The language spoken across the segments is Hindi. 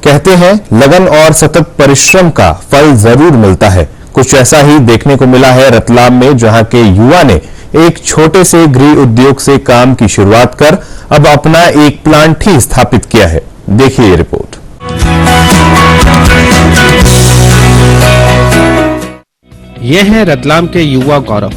कहते हैं लगन और सतत परिश्रम का फल जरूर मिलता है। कुछ ऐसा ही देखने को मिला है रतलाम में, जहां के युवा ने एक छोटे से गृह उद्योग से काम की शुरुआत कर अब अपना एक प्लांट ही स्थापित किया है। देखिए ये रिपोर्ट। यह है रतलाम के युवा गौरव।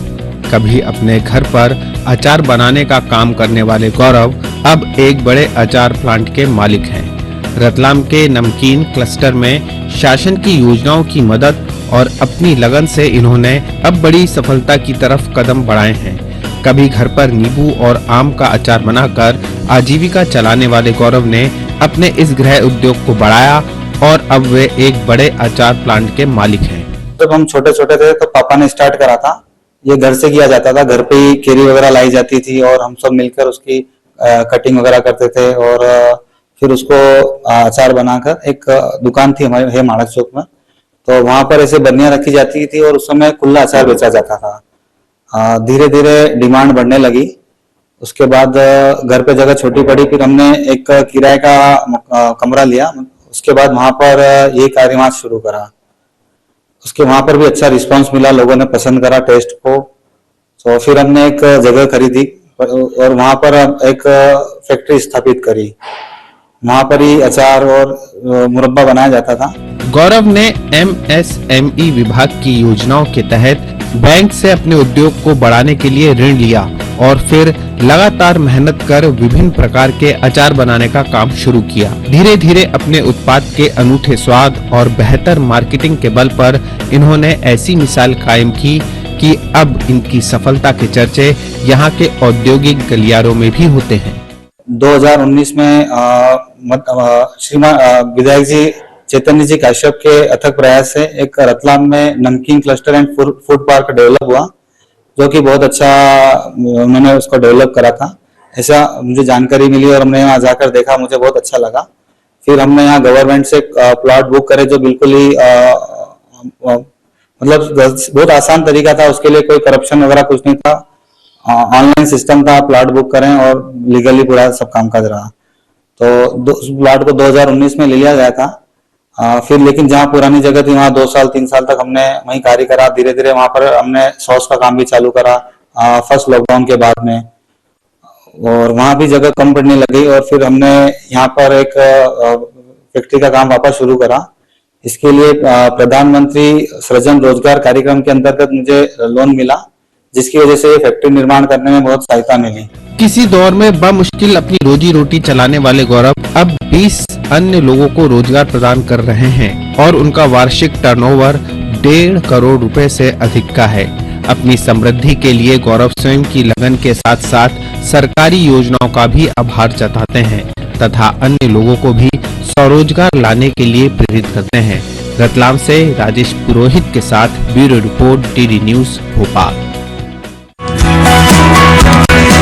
कभी अपने घर पर अचार बनाने का काम करने वाले गौरव अब एक बड़े अचार प्लांट के मालिक हैं। रतलाम के नमकीन क्लस्टर में शासन की योजनाओं की मदद और अपनी लगन से इन्होंने अब बड़ी सफलता की तरफ कदम बढ़ाए हैं। कभी घर पर नींबू और आम का अचार बनाकर आजीविका चलाने वाले गौरव ने अपने इस गृह उद्योग को बढ़ाया और अब वे एक बड़े अचार प्लांट के मालिक हैं। जब हम छोटे छोटे थे तो पापा ने स्टार्ट करा था। ये घर से किया जाता था, घर पे ही केरी वगैरह लाई जाती थी और हम सब मिलकर उसकी कटिंग वगैरह करते थे और फिर उसको अचार बनाकर एक दुकान थी हमारे माड़क चौक में, तो वहां पर ऐसे बर्नियां रखी जाती थी और उस समय खुला अचार बेचा जाता था। धीरे धीरे डिमांड बढ़ने लगी। उसके बाद घर पे जगह छोटी पड़ी, फिर हमने एक किराए का कमरा लिया। उसके बाद वहां पर ये कार्यक्रम शुरू करा। उसके वहां पर भी अच्छा रिस्पांस मिला, लोगों ने पसंद करा टेस्ट को। तो फिर हमने एक जगह खरीदी और वहां पर एक फैक्ट्री स्थापित करी। वहां पर ही अचार और मुरब्बा बनाया जाता था। गौरव ने MSME विभाग की योजनाओं के तहत बैंक से अपने उद्योग को बढ़ाने के लिए ऋण लिया और फिर लगातार मेहनत कर विभिन्न प्रकार के अचार बनाने का काम शुरू किया। धीरे धीरे अपने उत्पाद के अनूठे स्वाद और बेहतर मार्केटिंग के बल पर इन्होंने ऐसी मिसाल कायम की कि अब इनकी सफलता के चर्चे यहाँ के औद्योगिक गलियारों में भी होते हैं। 2019 में श्रीमान विधायक जी चैतन्य जी काश्यप के अथक प्रयास से एक रतलाम में नमकीन cluster and food park develop हुआ, जो कि बहुत अच्छा उन्होंने उसको डेवलप करा था, ऐसा मुझे जानकारी मिली और हमने यहाँ जाकर देखा, मुझे बहुत अच्छा लगा। फिर हमने यहाँ गवर्नमेंट से प्लॉट बुक करे, जो बिल्कुल ही मतलब बहुत आसान तरीका था, उसके लिए कोई करप्शन वगैरह कुछ नहीं था। ऑनलाइन सिस्टम था, प्लॉट बुक करें और लीगली पूरा सब कामकाज रहा। तो प्लॉट को 2019 में ले लिया गया था। फिर लेकिन जहाँ पुरानी जगह थी वहाँ 2 साल 3 साल तक हमने वहीं कार्य करा। धीरे धीरे वहां पर हमने सॉस का काम भी चालू करा फर्स्ट लॉकडाउन के बाद में, और वहां भी जगह कम पड़ने लगी और फिर हमने यहाँ पर एक फैक्ट्री का काम वापस शुरू करा। इसके लिए प्रधानमंत्री सृजन रोजगार कार्यक्रम के अंतर्गत मुझे लोन मिला, जिसकी वजह से फैक्ट्री निर्माण करने में बहुत सहायता मिली। किसी दौर में बमुश्किल अपनी रोजी रोटी चलाने वाले गौरव अब 20 अन्य लोगों को रोजगार प्रदान कर रहे हैं और उनका वार्षिक टर्नओवर 1.5 करोड़ रुपए से अधिक का है। अपनी समृद्धि के लिए गौरव स्वयं की लगन के साथ साथ सरकारी योजनाओं का भी आभार जताते हैं तथा अन्य लोगों को भी स्वरोजगार लाने के लिए प्रेरित करते हैं। रतलाम से राजेश पुरोहित के साथ bureau report, DD news Bhopal.